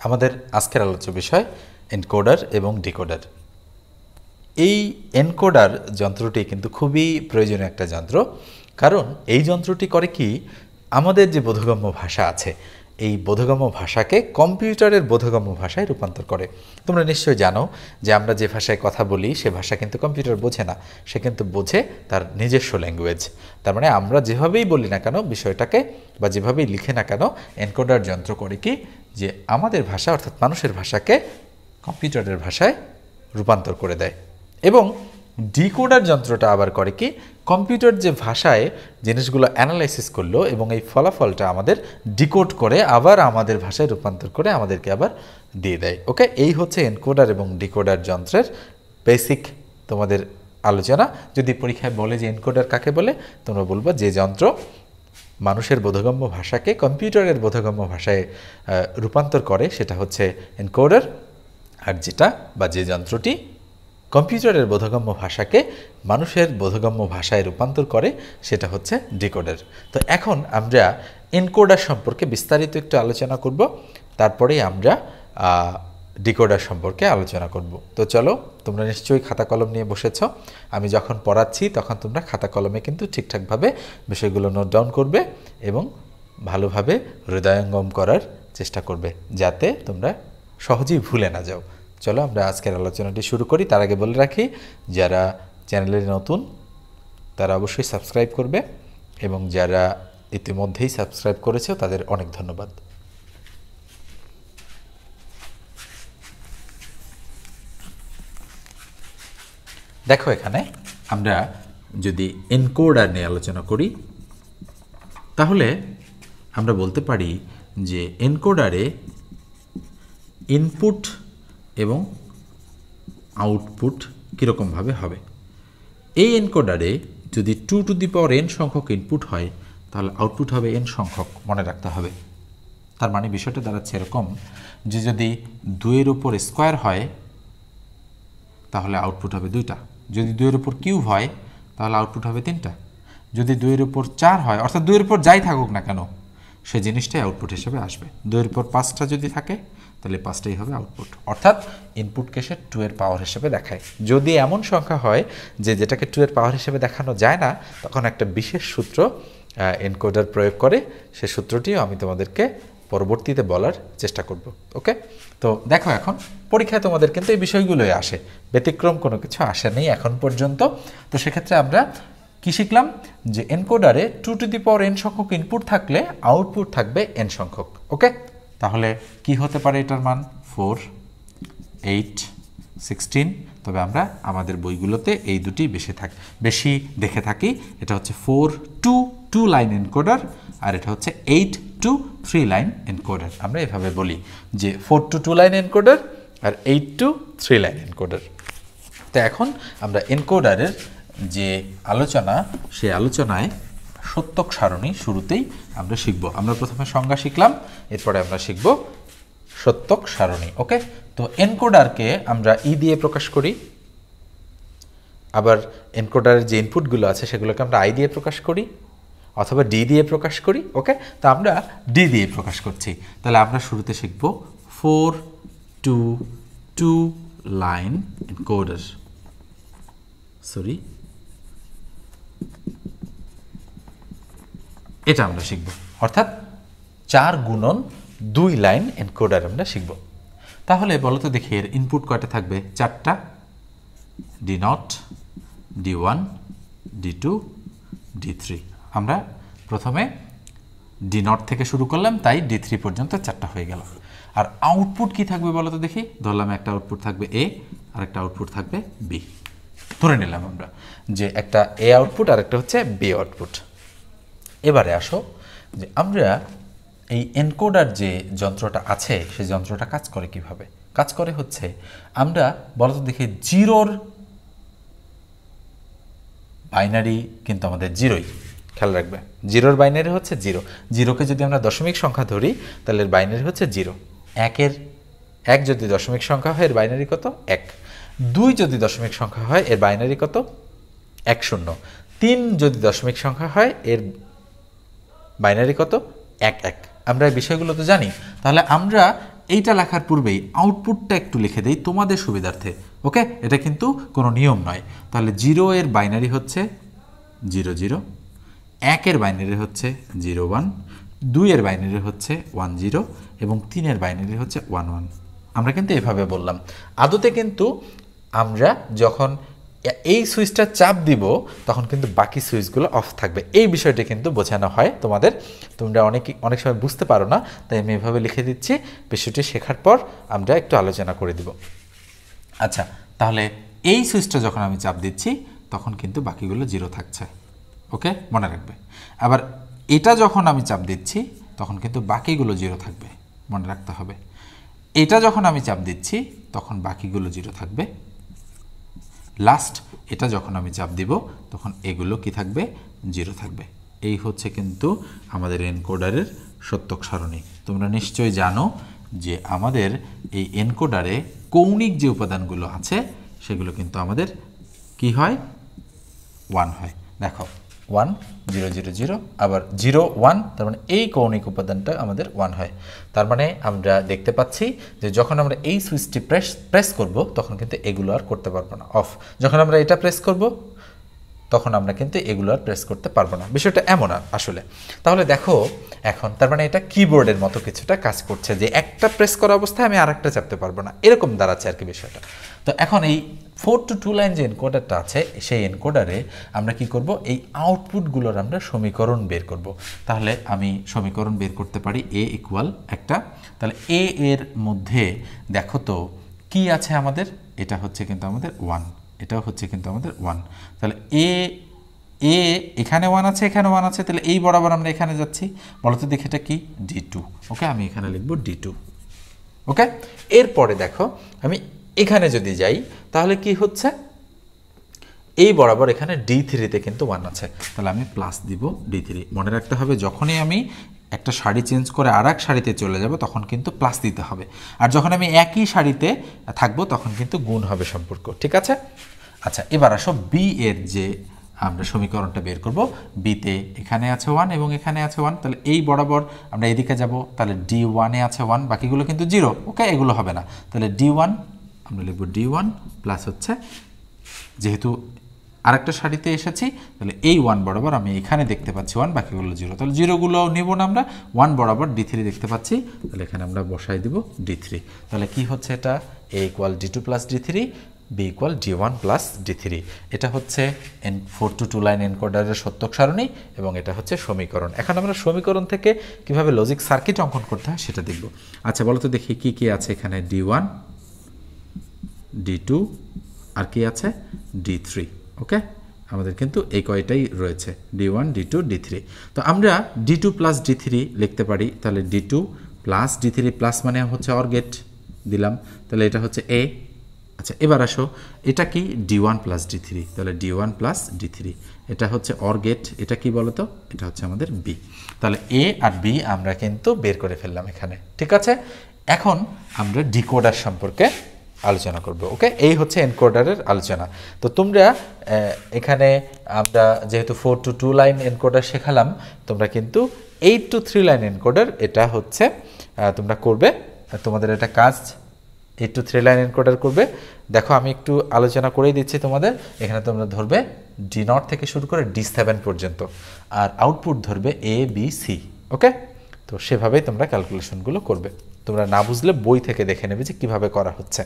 আমাদের আজকের আলোচ্য বিষয় এনকোডার এবং ডিকোডার। এই এনকোডার যন্ত্রটি কিন্তু খুবই প্রয়োজনীয় একটা যন্ত্র, কারণ এই যন্ত্রটি করে কি, আমাদের যে বোধগম্য ভাষা আছে এই বোধগম্য ভাষাকে কম্পিউটারের বোধগম্য ভাষায় রূপান্তর করে। তোমরা নিশ্চয়ই জানো যে আমরা যে ভাষায় কথা বলি সে ভাষা কিন্তু কম্পিউটার বোঝে না, সে কিন্তু বোঝে তার নিজস্ব ল্যাঙ্গুয়েজ। তার মানে আমরা যেভাবেই বলি না কেন বিষয়টাকে বা যেভাবেই লিখে না কেন, এনকোডার যন্ত্র করে কি যে আমাদের ভাষা অর্থাৎ মানুষের ভাষাকে কম্পিউটারের ভাষায় রূপান্তর করে দেয়। এবং ডিকোডার যন্ত্রটা আবার করে কি, কম্পিউটার যে ভাষায় জিনিসগুলো অ্যানালাইসিস করলো এবং এই ফলাফলটা আমাদের ডিকোড করে আবার আমাদের ভাষায় রূপান্তর করে আমাদেরকে আবার দিয়ে দেয়। ওকে, এই হচ্ছে এনকোডার এবং ডিকোডার যন্ত্রের বেসিক তোমাদের আলোচনা। যদি পরীক্ষায় বলে যে এনকোডার কাকে বলে, তোমরা বলবো যে যন্ত্র মানুষের বোধগম্য ভাষাকে কম্পিউটারের বোধগম্য ভাষায় রূপান্তর করে সেটা হচ্ছে এনকোডার, আর যেটা বা যে যন্ত্রটি কম্পিউটারের বোধগম্য ভাষাকে মানুষের বোধগম্য ভাষায় রূপান্তর করে সেটা হচ্ছে ডিকোডার। তো এখন আমরা এনকোডার সম্পর্কে বিস্তারিত একটু আলোচনা করব, তারপরেই আমরা ডিকোডার সম্পর্কে আলোচনা করব। তো চলো, তোমরা নিশ্চয়ই খাতা কলম নিয়ে বসেছ। আমি যখন পড়াচ্ছি তখন তোমরা খাতা কলমে কিন্তু ঠিকঠাকভাবে বিষয়গুলো নোট ডাউন করবে এবং ভালোভাবে হৃদয়ঙ্গম করার চেষ্টা করবে, যাতে তোমরা সহজেই ভুলে না যাও। চলো আমরা আজকের আলোচনাটি শুরু করি। তার আগে বলে রাখি, যারা চ্যানেলে নতুন তারা অবশ্যই সাবস্ক্রাইব করবে এবং যারা ইতিমধ্যেই সাবস্ক্রাইব করেছে তাদের অনেক ধন্যবাদ। দেখো, এখানে আমরা যদি এনকোডার নিয়ে আলোচনা করি তাহলে আমরা বলতে পারি যে এনকোডারে ইনপুট এবং আউটপুট কীরকমভাবে হবে। এই এনকোডারে যদি 2 টু দি পাওয়ার n সংখ্যক ইনপুট হয় তাহলে আউটপুট হবে n সংখ্যক, মনে রাখতে হবে। তার মানে বিষয়টা দাঁড়াচ্ছে এরকম যে যদি 2-এর উপর স্কোয়ার হয় তাহলে আউটপুট হবে 2টা, যদি 2-এর উপর কিউব হয় তাহলে আউটপুট হবে 3টা, যদি 2-এর উপর 4 হয় অর্থাৎ 2-এর উপর যাই থাকুক না কেন সে জিনিসটাই আউটপুট হিসেবে আসবে। 2-এর উপর 5টা যদি থাকে তাহলে 5টাই হবে আউটপুট, অর্থাৎ ইনপুটকে সে 2-এর পাওয়ার হিসেবে দেখায়। যদি এমন সংখ্যা হয় যে যেটাকে 2-এর পাওয়ার হিসেবে দেখানো যায় না, তখন একটা বিশেষ সূত্র এনকোডার প্রয়োগ করে, সে সূত্রটিও আমি তোমাদেরকে পরবর্তীতে বলার চেষ্টা করব। ওকে, তো দেখো এখন পরীক্ষায় তোমাদের কিন্তু এই বিষয়গুলোই আসে, ব্যতিক্রম কোনো কিছু আসে নেই এখন পর্যন্ত। তো সেক্ষেত্রে আমরা কি শিখলাম যে এনকোডারে 2 টু দি পাওয়ার n সংখ্যক ইনপুট থাকলে আউটপুট থাকবে n সংখ্যক। ওকে, তাহলে কি হতে পারে এটার মান? 4, 8, 16। তবে আমরা আমাদের বইগুলোতে এই দুটি বেশি দেখে থাকি। এটা হচ্ছে 4 to 2 লাইন এনকোডার আর এটা হচ্ছে 8 to 3 লাইন এনকোডার। আমরা এভাবে বলি যে 4 to 2 লাইন এনকোডার আর 8 to 3 লাইন এনকোডার। তো এখন আমরা এনকোডারের যে আলোচনা, সেই আলোচনায় সত্যক সারণী শুরুতেই আমরা শিখব। আমরা প্রথমে সংজ্ঞা শিখলাম, এরপরে আমরা শিখব সত্যক সারণী। ওকে, তো এনকোডারকে আমরা ই দিয়ে প্রকাশ করি, আবার এনকোডারের যে ইনপুটগুলো আছে সেগুলোকে আমরা আই দিয়ে প্রকাশ করি অথবা ডি দিয়ে প্রকাশ করি। ওকে, তো আমরা ডি দিয়ে প্রকাশ করছি। তাহলে আমরা শুরুতে শিখব 4 to 2 লাইন এনকোডার। এটা আমরা শিখব, অর্থাৎ 4 গুণন 2 লাইন এনকোডার আমরা শিখব। তাহলে বলো তো দেখি এর ইনপুট কয়টা থাকবে? 4টা, D0, D1, D2, D3। আমরা প্রথমে D0 থেকে শুরু করলাম, তাই D3 পর্যন্ত 4টা হয়ে গেল। আর আউটপুট কি থাকবে বলো তো দেখি? ধরলাম একটা আউটপুট থাকবে A আর একটা আউটপুট থাকবে B। ধরে নিলাম আমরা যে একটা A আউটপুট আর একটা হচ্ছে B আউটপুট। এবারে আসো যে আমরা এই এনকোডার যে যন্ত্রটা আছে সেই যন্ত্রটা কাজ করে কিভাবে? কাজ করে হচ্ছে, আমরা বলতো দেখি জিরোর বাইনারি কিন্তু আমাদের জিরোই, খেয়াল রাখবে। জিরোর বাইনারি হচ্ছে জিরো। জিরোকে যদি আমরা দশমিক সংখ্যা ধরি তাহলে এর বাইনারি হচ্ছে জিরো। এক যদি দশমিক সংখ্যা হয় এর বাইনারি কত? 1। 2 যদি দশমিক সংখ্যা হয় এর বাইনারি কত? 1 0। 3 যদি দশমিক সংখ্যা হয় এর বাইনারি কত? 1 1। আমরা এই বিষয়গুলো তো জানি। তাহলে আমরা এইটা লেখার পূর্বেই আউটপুটটা একটু লিখে দেই তোমাদের সুবিধার্থে। ওকে, এটা কিন্তু কোনো নিয়ম নয়। তাহলে 0 এর বাইনারি হচ্ছে 0 0, 1 এর বাইনারি হচ্ছে 0 1, 2 এর বাইনারি হচ্ছে 1 0 এবং 3 এর বাইনারি হচ্ছে 1 1। আমরা কিন্তু এভাবে বললাম। আদতে কিন্তু আমরা যখন এই সুইচটা চাপ দিব তখন কিন্তু বাকি সুইচগুলো অফ থাকবে। এই বিষয়টা কিন্তু বোঝানো হয় তোমাদের। তোমরা অনেক সময় বুঝতে পারো না, তাই আমি এভাবে লিখে দিচ্ছি। বিষয়টি শেখার পর আমরা একটু আলোচনা করে দিব। আচ্ছা, তাহলে এই সুইচটা যখন আমি চাপ দিচ্ছি তখন কিন্তু বাকিগুলো 0 থাকছে। ওকে, মনে রাখবে। আবার এটা যখন আমি চাপ দিচ্ছি তখন কিন্তু বাকিগুলো 0 থাকবে, মনে রাখতে হবে। এটা যখন আমি চাপ দিচ্ছি তখন বাকিগুলো 0 থাকবে। লাস্ট এটা যখন আমি চাপ দিব তখন এগুলো কি থাকবে? 0 থাকবে। এই হচ্ছে কিন্তু আমাদের এনকোডারের সত্যক সারণী। তোমরা নিশ্চয়ই জানো যে আমাদের এই এনকোডারে কৌণিক যে উপাদানগুলো আছে সেগুলো কিন্তু আমাদের কি হয়? 1 হয়। দেখো 1 0 0 0 আবার 0 1, তার মানে এই কৌণিক উপাদানটা আমাদের 1 হয়। তার মানে আমরা দেখতে পাচ্ছি যে যখন আমরা এই সুইচটি প্রেস করব তখন কিন্তু এগুলো আর করতে পারবো না, অফ। যখন আমরা এটা প্রেস করব তখন আমরা কিন্তু এগুলো আর প্রেস করতে পারবো না। বিষয়টা এমন আসলে। তাহলে দেখো এখন তার মানে এটা কিবোর্ডের মতো কিছুটা কাজ করছে, যে একটা প্রেস করা অবস্থায় আমি আরেকটা চাপতে পারবো না, এরকম দাঁড়াচ্ছে আর কি বিষয়টা। তো এখন এই 4 to 2 লাইন যে এনকোডারটা আছে সেই এনকোডারে আমরা কি করব? এই আউটপুটগুলোর আমরা সমীকরণ বের করব। তাহলে আমি সমীকরণ বের করতে পারি a ইকুয়াল একটা। তাহলে a এর মধ্যে দেখো তো কি আছে আমাদের? এটা হচ্ছে কিন্তু আমাদের 1, এটাও হচ্ছে কিন্তু আমাদের 1। তাহলে এ এখানে 1 আছে, এখানে 1 আছে, তাহলে এই বরাবর আমরা এখানে যাচ্ছি। বলতো দেখে এটা কি? D2। ওকে, আমি এখানে লিখব D2। ওকে, এরপরে দেখো আমি এখানে যদি যাই তাহলে কি হচ্ছে? এই বরাবর এখানে D3-তে কিন্তু 1 আছে, তাহলে আমি প্লাস দিব D3। মনে রাখতে হবে যখনই আমি একটা শাড়ি চেঞ্জ করে আর এক শাড়িতে চলে যাব তখন কিন্তু প্লাস দিতে হবে, আর যখন আমি একই শাড়িতে থাকবো তখন কিন্তু গুণ হবে সম্পর্ক। ঠিক আছে? আচ্ছা, এবার আসো বি এর যে আমরা সমীকরণটা বের করব। বিতে এখানে আছে 1 এবং এখানে আছে 1, তাহলে এই বরাবর আমরা এদিকে যাব। তাহলে D1-এ আছে 1, বাকিগুলো কিন্তু 0। ওকে, এগুলো হবে না। তাহলে D1 আমরা লিখব D1 প্লাস হচ্ছে, যেহেতু আরেকটা শাড়িতে এসেছি তাহলে এই 1 বরাবর আমি এখানে দেখতে পাচ্ছি 1, বাকিগুলো 0। তাহলে 0গুলো নিব না আমরা, 1 বরাবর D3 দেখতে পাচ্ছি, তাহলে এখানে আমরা বসাই দিব D3। তাহলে কি হচ্ছে? এটা A equal D2 plus D3, B equal D1 plus D3। এটা হচ্ছে 4 to 2 লাইন এনকোডারের সত্যক সারণী এবং এটা হচ্ছে সমীকরণ। এখন আমরা সমীকরণ থেকে কিভাবে লজিক সার্কিট অঙ্কন করতে হয় সেটা দেখব। আচ্ছা, বলো তো দেখি কি কি আছে এখানে? D1 D2 আর কি আছে? D3। ওকে, আমাদের কিন্তু এই কয়টাই রয়েছে, D1 D2 D3। তো আমরা D2 প্লাস D3 লিখতে পারি। তাহলে D2 প্লাস D3 প্লাস মানে হচ্ছে অর গেট দিলাম, তাহলে এটা হচ্ছে A। আচ্ছা, এবার আসো এটা কি? D1 প্লাস D3, তাহলে D1 প্লাস D3 এটা হচ্ছে অর গেট। এটা কি বলো তো? এটা হচ্ছে আমাদের B। তাহলে A আর B আমরা কিন্তু বের করে ফেললাম এখানে। ঠিক আছে, এখন আমরা ডিকোডার সম্পর্কে আলোচনা করব। ওকে, এই হচ্ছে এনকোডারের আলোচনা। তো তোমরা এখানে আমরা যেহেতু 4 to 2 লাইন এনকোডার শেখালাম, তোমরা কিন্তু 8 to 3 লাইন এনকোডার এটা হচ্ছে তোমরা করবে। তোমাদের এটা কাজ 8 to 3 লাইন এনকোডার করবে। দেখো আমি একটু আলোচনা করেই দিচ্ছি তোমাদের। এখানে তোমরা ধরবে D0 থেকে শুরু করে D7 পর্যন্ত, আর আউটপুট ধরবে A B C। ওকে, তো সেভাবেই তোমরা ক্যালকুলেশনগুলো করবে। তোমরা না বুঝলে বই থেকে দেখে নেবে যে কিভাবে করা হচ্ছে।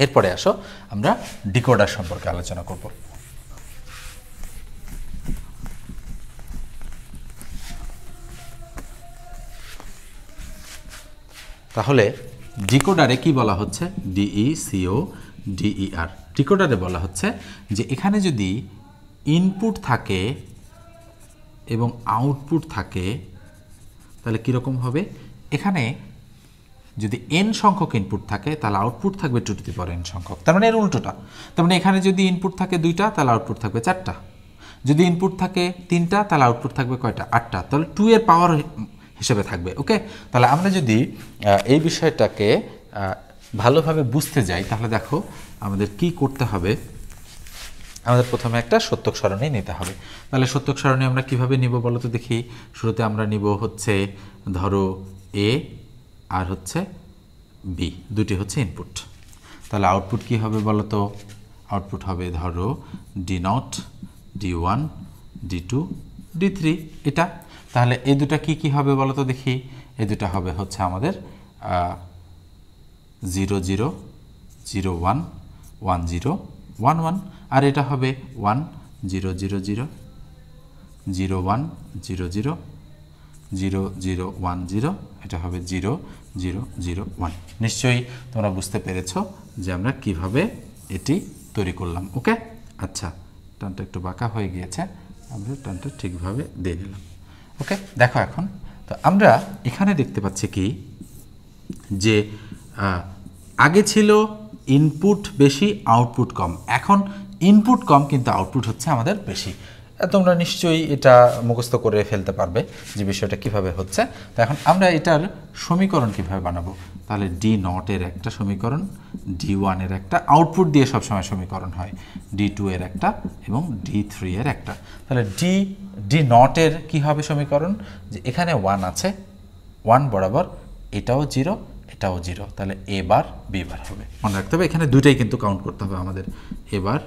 এরপরে আসো আমরা ডিকোডার সম্পর্কে আলোচনা করব। তাহলে ডিকোডারে কি বলা হচ্ছে? DECODER। ডিকোডারে বলা হচ্ছে যে এখানে যদি ইনপুট থাকে এবং আউটপুট থাকে তাহলে কীরকম হবে? এখানে যদি n সংখ্যক ইনপুট থাকে তাহলে আউটপুট থাকবে 2 to the power n সংখ্যক। তার মানে এর উল্টোটা। তার মানে এখানে যদি ইনপুট থাকে 2টা তাহলে আউটপুট থাকবে 4টা। যদি ইনপুট থাকে 3টা তাহলে আউটপুট থাকবে কয়টা? 8টা। তাহলে 2 এর পাওয়ার হিসেবে থাকবে। ওকে, তাহলে আমরা যদি এই বিষয়টাকে ভালোভাবে বুঝতে যাই তাহলে দেখো আমাদের কি করতে হবে। আমাদের প্রথমে একটা সত্যক সারণী নিতে হবে। তাহলে সত্যক সারণী আমরা কিভাবে নিব বলো তো দেখি। শুরুতে আমরা নিব হচ্ছে ধরো A আর হচ্ছে বি, দুটি হচ্ছে ইনপুট। তাহলে আউটপুট কি হবে বলো তো? আউটপুট হবে ধরো D0, D1, D2, D3 এটা। তাহলে এই দুটা কি হবে বলো তো দেখি? এই দুটা হবে হচ্ছে আমাদের 0 0 0 1 1 0 1 1, আর এটা হবে 1 0 0 0 0 1 0 0 0 0 1 0, এটা হবে 0 0 0 1। নিশ্চয়ই তোমরা বুঝতে পেরেছো যে আমরা কিভাবে এটি তৈরি করলাম। ওকে, আচ্ছা, টানটা একটু বাঁকা হয়ে গিয়েছে, আমরা টানটা ঠিকভাবে দিয়ে নিলাম। ওকে, দেখো এখন তো আমরা এখানে দেখতে পাচ্ছি কি যে আগে ছিল ইনপুট বেশি আউটপুট কম, এখন ইনপুট কম কিন্তু আউটপুট হচ্ছে আমাদের বেশি। তোমরা নিশ্চয়ই এটা মুখস্থ করে ফেলতে পারবে যে বিষয়টা কিভাবে হচ্ছে। তো এখন আমরা এটার সমীকরণ কিভাবে বানাবো? তাহলে D0 এর একটা সমীকরণ, D1 এর একটা, আউটপুট দিয়ে সবসময় সমীকরণ হয়, D2 এর একটা এবং D3 এর একটা। তাহলে D0 এর কি হবে সমীকরণ? যে এখানে 1 আছে, 1 বরাবর এটাও 0 এটাও 0, তাহলে এ বার বি বার হবে। মনে রাখতে হবে এখানে দুটাই কিন্তু কাউন্ট করতে হবে আমাদের, এবার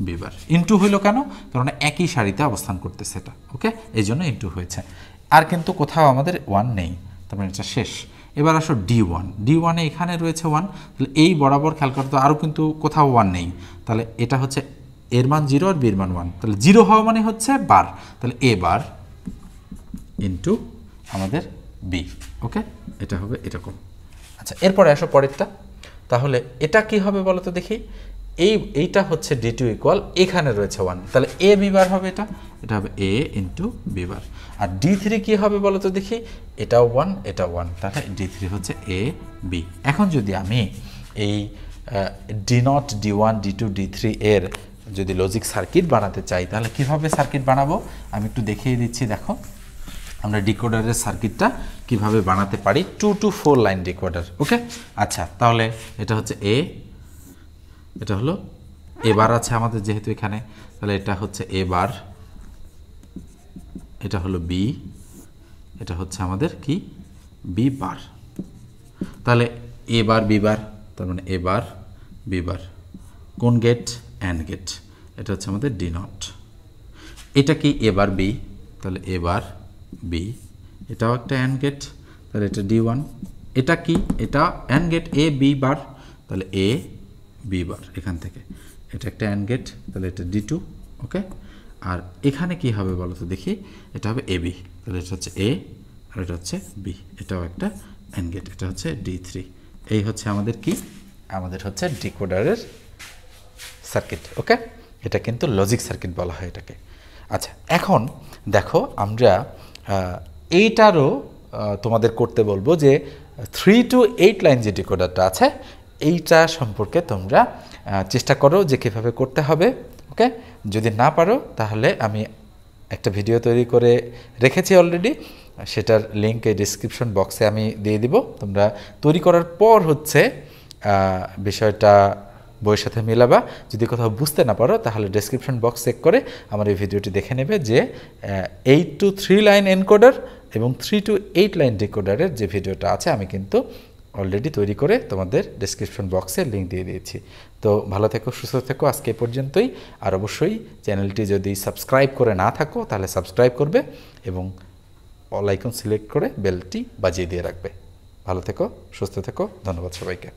বিবার। ইনটু হইলো কেন? কারণ একই সারিতে অবস্থান করতেছে এটা। ওকে, এই জন্য ইনটু হয়েছে। আর কিন্তু কোথাও আমাদের 1 নেই, তারপরে এটা শেষ। এবার আসো D1 এ এখানে রয়েছে 1, তাহলে এই বরাবর খেয়াল করতে আরও কিন্তু কোথাও 1 নেই, তাহলে এটা হচ্ছে এর মান 0 আর বির মান 1, তাহলে 0 হওয়া মানে হচ্ছে বার, তাহলে এ বার ইনটু আমাদের বি। ওকে, এটা হবে এরকম। আচ্ছা, এরপরে আসো পরেরটা। তাহলে এটা কি হবে বলো তো দেখি? এইটা হচ্ছে D2 ইকুয়াল, এখানে রয়েছে 1, তাহলে এ বি বার হবে, এটা হবে এ ইন্টু বি বার। আর D3 কি হবে বলো তো দেখি? এটাও 1 এটাও 1, তাহলে D3 হচ্ছে এ বি। এখন যদি আমি এই D0 D1 D2 D3 এর যদি লজিক সার্কিট বানাতে চাই, তাহলে কিভাবে সার্কিট বানাবো আমি একটু দেখিয়ে দিচ্ছি। দেখো আমরা ডিকোডারের সার্কিটটা কিভাবে বানাতে পারি, 2 to 4 লাইন ডিকোডার। ওকে, আচ্ছা, তাহলে এটা হচ্ছে এ, এটা হলো এ বার আছে আমাদের যেহেতু এখানে, তাহলে এটা হচ্ছে এ বার, এটা হলো বি, এটা হচ্ছে আমাদের কি বি বার। তাহলে এ বার বি বার, তার মানে এ বার বি বার, কোন গেট? And get. এটা হচ্ছে আমাদের D0। এটা কি এ বার বি, তাহলে এ বার বি, এটাও একটা অ্যান্ড গেট, তাহলে এটা D1। এটা কি? এটা and gate A B bar, তাহলে এ বি বার এখান থেকে, এটা একটা অ্যান্ড গেট, তাহলে এটা D2। ওকে, আর এখানে কি হবে বলো তো দেখি? এটা হবে এ বি, তাহলে এটা হচ্ছে এ আর এটা হচ্ছে বি, এটাও একটা অ্যান্ড গেট, এটা হচ্ছে D3। এই হচ্ছে আমাদের কি? আমাদের হচ্ছে ডিকোডারের সার্কিট। ওকে, এটা কিন্তু লজিক সার্কিট বলা হয় এটাকে। আচ্ছা, এখন দেখো আমরা এইটারও তোমাদের করতে বলবো যে 3 to 8 লাইন যে ডিকোডারটা আছে এইটা সম্পর্কে তোমরা চেষ্টা করো যে কীভাবে করতে হবে। ওকে, যদি না পারো তাহলে আমি একটা ভিডিও তৈরি করে রেখেছি অলরেডি, সেটার লিঙ্ক এই ডিসক্রিপশন বক্সে আমি দিয়ে দিব। তোমরা তৈরি করার পর হচ্ছে বিষয়টা বইয়ের সাথে মেলাবা। যদি কোথাও বুঝতে না পারো তাহলে ডেসক্রিপশন বক্স চেক করে আমার এই ভিডিওটি দেখে নেবে যে 8 to 3 লাইন এনকোডার এবং 3 to 8 লাইন ডিকোডারের যে ভিডিওটা আছে আমি কিন্তু অলরেডি তৈরি করে তোমাদের ডেসক্রিপশন বক্সে লিঙ্ক দিয়ে দিয়েছি। তো ভালো থেকো, সুস্থ থেকো, আজকে পর্যন্তই। আর অবশ্যই চ্যানেলটি যদি সাবস্ক্রাইব করে না থাকো তাহলে সাবস্ক্রাইব করবে এবং অল আইকন সিলেক্ট করে বেলটি বাজিয়ে দিয়ে রাখবে। ভালো থেকো, সুস্থ থেকো, ধন্যবাদ সবাইকে।